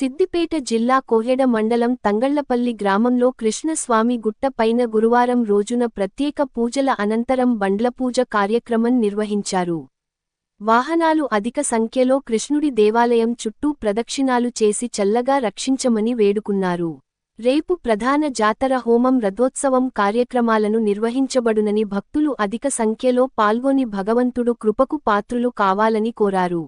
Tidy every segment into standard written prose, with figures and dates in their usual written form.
సిద్దిపేట జిల్లా కోహెడ మండలం తంగళ్లపల్లి గ్రామంలో కృష్ణస్వామి గుట్ట పైన గురువారం రోజున ప్రత్యేక పూజల అనంతరం బండ్లపూజ కార్యక్రమం నిర్వహించారు. వాహనాలు అధిక సంఖ్యలో కృష్ణుడి దేవాలయం చుట్టూ ప్రదక్షిణాలు చేసి చల్లగా రక్షించమని వేడుకున్నారు. రేపు ప్రధాన జాతర హోమం రథోత్సవం కార్యక్రమాలను నిర్వహించబడునని భక్తులు అధిక సంఖ్యలో పాల్గొని భగవంతుడు కృపకు పాత్రులు కావాలని కోరారు.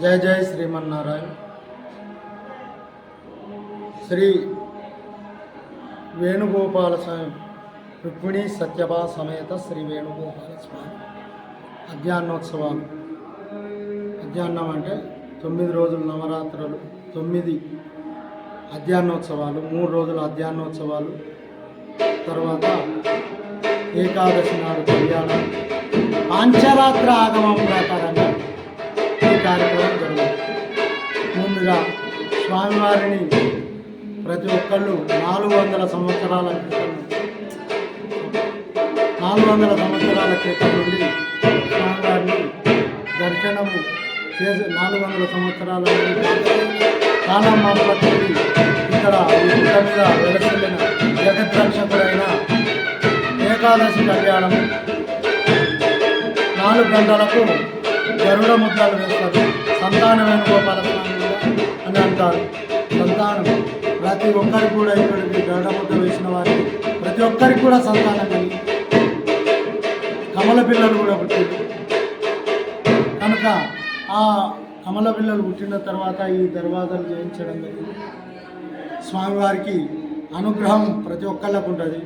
जय जय श्रीमन्नारायण। श्री वेणुगोपाल स्वामी रुक्मिणी सत्यभा समेत श्री वेणुगोपाल स्वामी अध्यानोत्सवाలు. అధ్యాన్నం అంటే 9 రోజులు నవరాత్రులు, 9 అధ్యానోత్సవాలు, 3 రోజులు అధ్యానోత్సవాలు, తర్వాత ఏకాదశి నాడు కళ్యాణం, పాంచరాత్ర ఆగమం ప్రకారంగా కార్యక్రమం జరుగుతుంది. ముందుగా స్వామివారిని ప్రతి ఒక్కళ్ళు 400 సంవత్సరాల క్రితం నుండి స్వామివారిని దర్శనము చేసి 400 సంవత్సరాల కాలం పట్టి ఇక్కడ ఈ గుట్ట మీద వెలసిల్లిన జగద్రక్షకుడైన ఏకాదశి కళ్యాణము 4 గంటలకు గరుడ ముద్రలు వేస్తారు. సంతాన వేణుగోపాల స్వామి అని అంటారు. సంతానం ప్రతి ఒక్కరికి కూడా ఇక్కడికి గరుడ ముద్ర వేసిన వారికి ప్రతి ఒక్కరికి కూడా సంతానం కలిగి కమల పిల్లలు కూడా పుట్టింది కనుక ఆ కమల పిల్లలు పుట్టిన తర్వాత ఈ దర్వాజాలు చేయించడం జరిగింది. స్వామివారికి అనుగ్రహం ప్రతి ఒక్కళ్ళకు ఉంటుంది.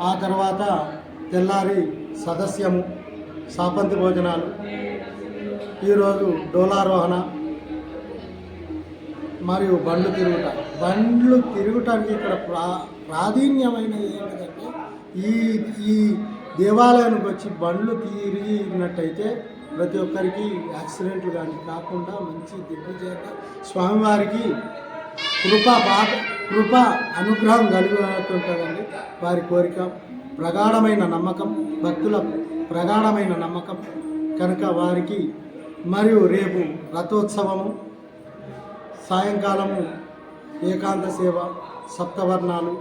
ఆ తర్వాత తెల్లారి సదస్యము, సాపంతి భోజనాలు, ఈరోజు డోలారోహణ మరియు బండ్లు తిరుగుటానికి ఇక్కడ ప్రాధాన్యమైనది ఏంటంటే ఈ దేవాలయానికి వచ్చి బండ్లు తిరిగినట్టయితే ప్రతి ఒక్కరికి యాక్సిడెంట్లు కానీ కాకుండా మంచి దిగ్విజయంగా స్వామివారికి కృప అనుగ్రహం కలుగుతుంటుందండి. వారి కోరిక ప్రగాఢమైన నమ్మకం, భక్తుల ప్రగాఢమైన నమ్మకం కనుక వారికి. మరియు రేపు రథోత్సవము, సాయంకాలము ఏకాంత సేవ, సప్తవర్ణాలు,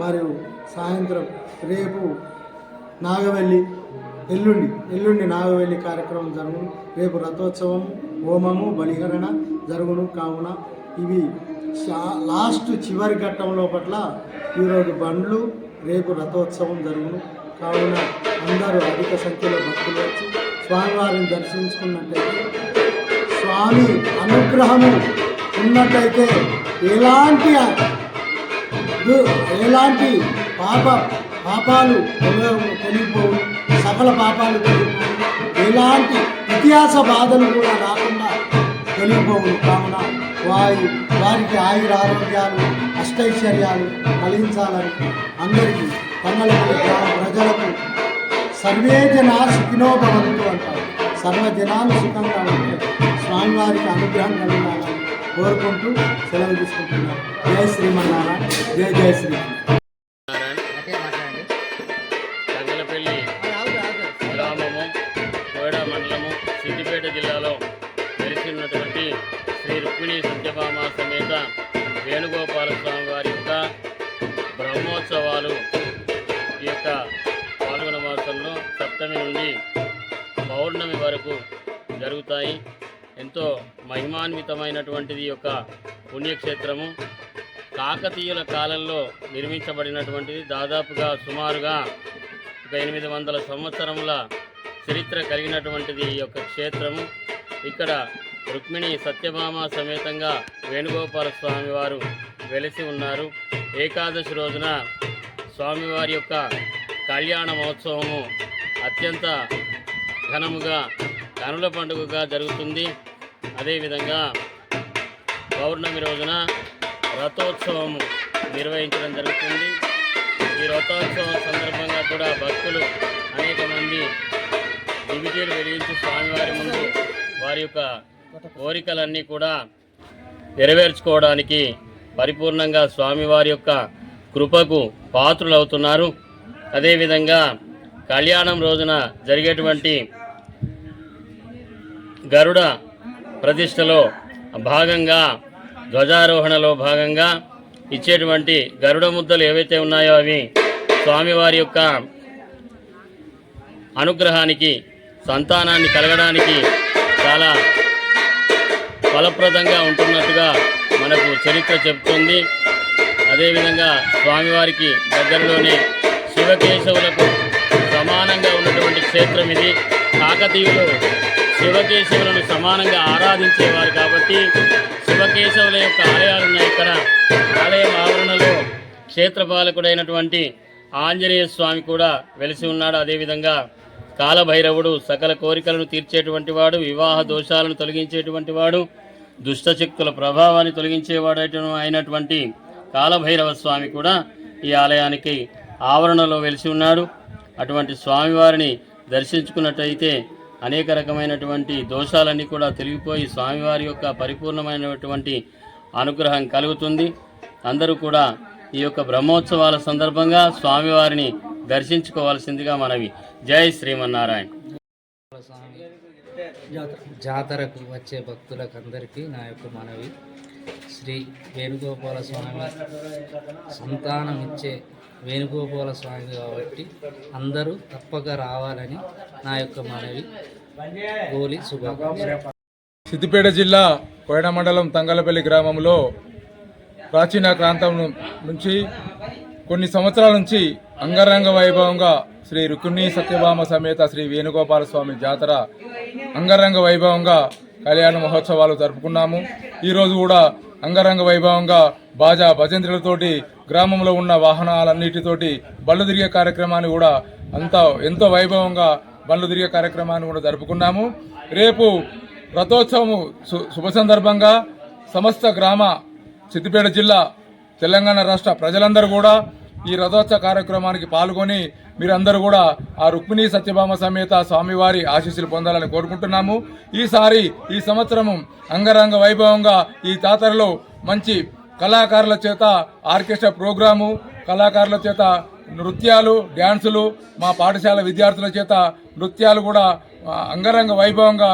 మరియు సాయంత్రం రేపు నాగవెల్లి, ఎల్లుండి నాగవెల్లి కార్యక్రమం జరుగును. రేపు రథోత్సవం, హోమము, బలిహరణ జరుగును. కావున ఇవి లాస్ట్ చివరి ఘట్టంలో పట్ల ఈరోజు బండ్లు, రేపు రథోత్సవం జరుగును. కావున అందరూ అధిక సంఖ్యలో భక్తులు వచ్చి స్వామివారిని దర్శించుకున్నట్టయితే, స్వామి అనుగ్రహము ఉన్నట్టయితే ఎలాంటి పాపాలు తొలగిపోవు, సకల పాపాలు తొలగిపోవు, ఎలాంటి ఇతిహాస బాధలు కూడా రాకుండా తొలగిపోవు. కావున వారికి ఆయుర ఆరోగ్యాలు, అష్టైశ్వర్యాలు కలిగించాలని అందరికీ తంగళ్లపల్లి గ్రామ ప్రజలకు సర్వే జనా సుఖినో భవంతు అంటారు. సర్వజనాలు సుఖంగా ఉంటే స్వామివారికి అనుగ్రహం కలగాలని కోరుకుంటూ సెలవు తీసుకుంటున్నాను. జై శ్రీమన్నారాయణ. జై జై శ్రీమన్నారాయణ. తంగళ్లపల్లి గ్రామము, కోహెడ మండలము, సిద్దిపేట జిల్లాలో వెలిసినటువంటి శ్రీ రుక్మిణీ సత్యభామ సమేత వేణుగోపాల స్వామి వారి యొక్క బ్రహ్మోత్సవాలు ఈ యొక్క పాల్గొన మాసంలో అష్టమి నుండి పౌర్ణమి వరకు జరుగుతాయి. ఎంతో మహిమాన్వితమైనటువంటిది యొక్క పుణ్యక్షేత్రము. కాకతీయుల కాలంలో నిర్మించబడినటువంటిది. దాదాపుగా సుమారుగా ఒక 800 సంవత్సరముల చరిత్ర కలిగినటువంటిది ఈ యొక్క క్షేత్రము. ఇక్కడ రుక్మిణి సత్యభామ సమేతంగా వేణుగోపాల స్వామి వారు వెలిసి ఉన్నారు. ఏకాదశి రోజున స్వామివారి యొక్క కళ్యాణ మహోత్సవము అత్యంత ఘనముగా కనుల పండుగగా జరుగుతుంది. అదేవిధంగా పౌర్ణమి రోజున రథోత్సవము నిర్వహించడం జరుగుతుంది. ఈ రథోత్సవం సందర్భంగా కూడా భక్తులు అనేక మంది దివిటీలు వెలిగించి స్వామివారి ముందు వారి యొక్క కోరికలన్నీ కూడా నెరవేర్చుకోవడానికి పరిపూర్ణంగా స్వామివారి యొక్క కృపకు పాత్రులవుతున్నారు. అదేవిధంగా కళ్యాణం రోజున జరిగేటువంటి గరుడ ప్రతిష్టలో భాగంగా ధ్వజారోహణలో భాగంగా ఇచ్చేటువంటి గరుడ ముద్దలు ఏవైతే ఉన్నాయో అవి స్వామివారి యొక్క అనుగ్రహానికి, సంతానాన్ని కలగడానికి చాలా ఫలప్రదంగా ఉంటున్నట్టుగా మనకు చరిత్ర చెబుతుంది. అదేవిధంగా స్వామివారికి దగ్గరలోనే శివకేశవులకు సమానంగా ఉన్నటువంటి క్షేత్రం ఇది. కాకతీయులు శివకేశవులను సమానంగా ఆరాధించేవారు కాబట్టి శివకేశవుల యొక్క ఆలయాలు ఉన్నాయి. ఇక్కడ ఆలయం ఆవరణలో క్షేత్రపాలకుడైనటువంటి ఆంజనేయ స్వామి కూడా వెలిసి ఉన్నాడు. అదేవిధంగా కాలభైరవుడు సకల కోరికలను తీర్చేటువంటి వాడు, వివాహ దోషాలను తొలగించేటువంటి వాడు, దుష్టశక్తుల ప్రభావాన్ని తొలగించేవాడు అయినటువంటి కాలభైరవ స్వామి కూడా ఈ ఆలయానికి ఆవరణలో వెలిసి ఉన్నాడు. అటువంటి స్వామివారిని దర్శించుకున్నట్టయితే అనేక రకమైనటువంటి దోషాలన్నీ కూడా తొలగిపోయి స్వామివారి యొక్క పరిపూర్ణమైనటువంటి అనుగ్రహం కలుగుతుంది. అందరూ కూడా ఈ యొక్క బ్రహ్మోత్సవాల సందర్భంగా స్వామివారిని దర్శించుకోవాల్సిందిగా మనవి. జై శ్రీమన్నారాయణ. జాతరకు వచ్చే భక్తులకు అందరికీ నా యొక్క మనవి. శ్రీ వేణుగోపాల స్వామి సంతానం ఇచ్చే వేణుగోపాల స్వామి కాబట్టి అందరూ తప్పక రావాలని నా యొక్క మనవి. గోలి శుభాకాంక్షలు. సిద్దిపేట జిల్లా కోయడ మండలం తంగలపల్లి గ్రామంలో ప్రాచీన ప్రాంతం నుంచి కొన్ని సంవత్సరాల నుంచి అంగరంగ వైభవంగా శ్రీ రుక్మిణి సత్యభామ సమేత శ్రీ వేణుగోపాల స్వామి జాతర అంగరంగ వైభవంగా కళ్యాణ మహోత్సవాలు జరుపుకున్నాము. ఈరోజు కూడా అంగరంగ వైభవంగా బాజా భజంత్రులతోటి గ్రామంలో ఉన్న వాహనాలన్నిటితోటి బళ్ళు తిరిగే కార్యక్రమాన్ని కూడా ఎంతో వైభవంగా బళ్ళు తిరిగే కార్యక్రమాన్ని కూడా జరుపుకున్నాము. రేపు రథోత్సవము శుభ సందర్భంగా సమస్త గ్రామ సిద్దిపేట జిల్లా తెలంగాణ రాష్ట్ర ప్రజలందరూ కూడా ఈ రథోత్సవ కార్యక్రమానికి పాల్గొని మీరందరూ కూడా ఆ రుక్మిణి సత్యభామ సమేత స్వామివారి ఆశీస్సులు పొందాలని కోరుకుంటున్నాము. ఈ సంవత్సరము అంగరంగ వైభవంగా ఈ జాతరలో మంచి కళాకారుల చేత ఆర్కెస్ట్రా ప్రోగ్రాము, కళాకారుల చేత నృత్యాలు, డ్యాన్సులు, మా పాఠశాల విద్యార్థుల చేత నృత్యాలు కూడా అంగరంగ వైభవంగా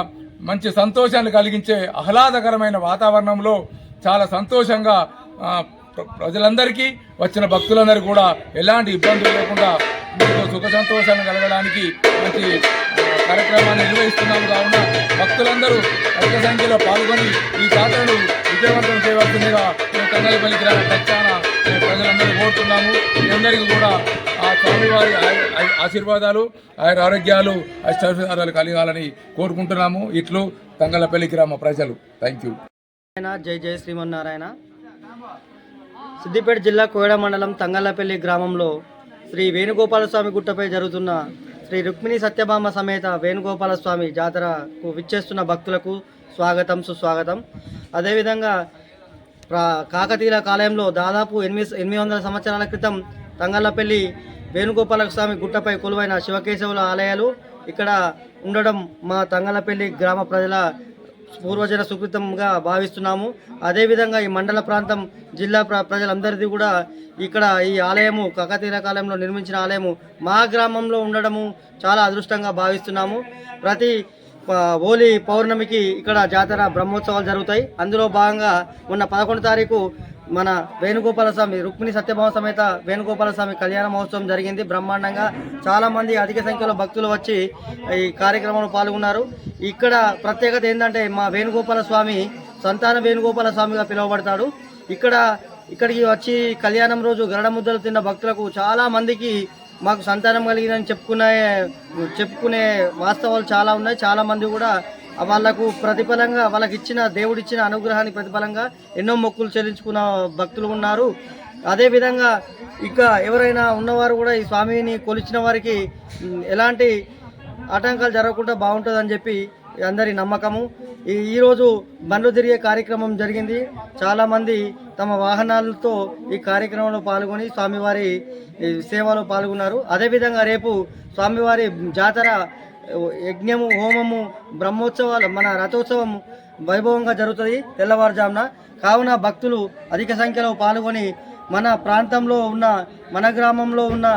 మంచి సంతోషాన్ని కలిగించే ఆహ్లాదకరమైన వాతావరణంలో చాలా సంతోషంగా ప్రజలందరికీ వచ్చిన భక్తులందరికీ కూడా ఎలాంటి ఇబ్బందులు లేకుండా సుఖ సంతోషాన్ని కలగడానికి మంచి కార్యక్రమాన్ని నిర్వహిస్తున్నాము. కావున భక్తులందరూ అధిక సంఖ్యలో పాల్గొని ఈ జాతరను విజయవంతం చేయవలసిందిగా మేము తంగలపల్లి గ్రామ పక్షాన ప్రజలందరూ కోరుతున్నాము. మీ అందరికీ కూడా ఆ స్వామివారి ఆశీర్వాదాలు, ఆరోగ్యాలు, అష్టైశ్వర్యాలు కలగాలని కోరుకుంటున్నాము. ఇట్లు తంగలపల్లి గ్రామ ప్రజలు. Thank you. జై జై శ్రీమన్నారాయణ. సిద్దిపేట జిల్లా కోయడ మండలం తంగళ్ళపల్లి గ్రామంలో శ్రీ వేణుగోపాల స్వామి గుట్టపై జరుగుతున్న శ్రీ రుక్మిణి సత్యభామ సమేత వేణుగోపాల స్వామి జాతరకు విచ్చేస్తున్న భక్తులకు స్వాగతం, సుస్వాగతం. అదేవిధంగా కాకతీయుల కాలంలో దాదాపు 800 సంవత్సరాల క్రితం తంగళ్ళపల్లి వేణుగోపాల స్వామి గుట్టపై కొలువైన శివకేశవుల ఆలయాలు ఇక్కడ ఉండడం మా తంగళ్ళపల్లి గ్రామ ప్రజల పూర్వజన సుకృతంగా భావిస్తున్నాము. అదేవిధంగా ఈ మండల ప్రాంతం జిల్లా ప్రజలందరిది కూడా ఇక్కడ ఈ ఆలయము కాకతీయుల కాలంలో నిర్మించిన ఆలయము మా గ్రామంలో ఉండడము చాలా అదృష్టంగా భావిస్తున్నాము. ప్రతి హోలీ పౌర్ణమికి ఇక్కడ జాతర బ్రహ్మోత్సవాలు జరుగుతాయి. అందులో భాగంగా మొన్న 11వ తారీఖు మన వేణుగోపాల స్వామి రుక్మిణి సత్యభామ సమేత వేణుగోపాల స్వామి కళ్యాణ మహోత్సవం జరిగింది బ్రహ్మాండంగా. చాలామంది అధిక సంఖ్యలో భక్తులు వచ్చి ఈ కార్యక్రమంలో పాల్గొన్నారు. ఇక్కడ ప్రత్యేకత ఏంటంటే మా వేణుగోపాల స్వామి సంతాన వేణుగోపాల స్వామిగా పిలువబడతాడు. ఇక్కడికి వచ్చి కళ్యాణం రోజు గరడ ముద్దలు తిన్న భక్తులకు చాలా మందికి మాకు సంతానం కలిగిందని చెప్పుకునే వాస్తవాలు చాలా ఉన్నాయి. చాలామంది కూడా వాళ్ళకు ప్రతిఫలంగా వాళ్ళకి ఇచ్చిన దేవుడిచ్చిన అనుగ్రహానికి ప్రతిఫలంగా ఎన్నో మొక్కులు చెల్లించుకున్న భక్తులు ఉన్నారు. అదేవిధంగా ఇక ఎవరైనా ఉన్నవారు కూడా ఈ స్వామిని కొలిచిన వారికి ఎలాంటి ఆటంకాలు జరగకుండా బాగుంటుందని చెప్పి అందరి నమ్మకము. ఈరోజు బండ్లు తిరిగే కార్యక్రమం జరిగింది. చాలామంది తమ వాహనాలతో ఈ కార్యక్రమంలో పాల్గొని స్వామివారి సేవలో పాల్గొన్నారు. అదేవిధంగా రేపు స్వామివారి జాతర యజ్ఞము, హోమము, బ్రహ్మోత్సవాలు, మన రథోత్సవం వైభవంగా జరుగుతుంది తెల్లవారుజామున. కావున భక్తులు అధిక సంఖ్యలో పాల్గొని మన ప్రాంతంలో ఉన్న మన గ్రామంలో ఉన్న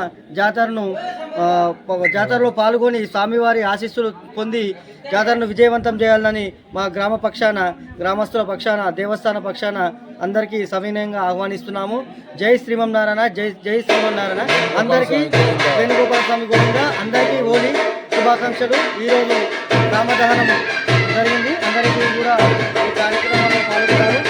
జాతరలో పాల్గొని స్వామివారి ఆశీస్సులు పొంది జాతరను విజయవంతం చేయాలని మా గ్రామస్తుల పక్షాన దేవస్థాన పక్షాన అందరికీ సవినయంగా ఆహ్వానిస్తున్నాము. జై శ్రీమన్నారాయణ, జై శ్రీమన్నారాయణ. అందరికీ వేణుగోపాల స్వామి గోవింద. అందరికీ హోలీ శుభాకాంక్షలు. ఈరోజు రామదహనం జరిగింది. అందరికీ కూడా ఈ కార్యక్రమంలో పాల్గొన్నారు.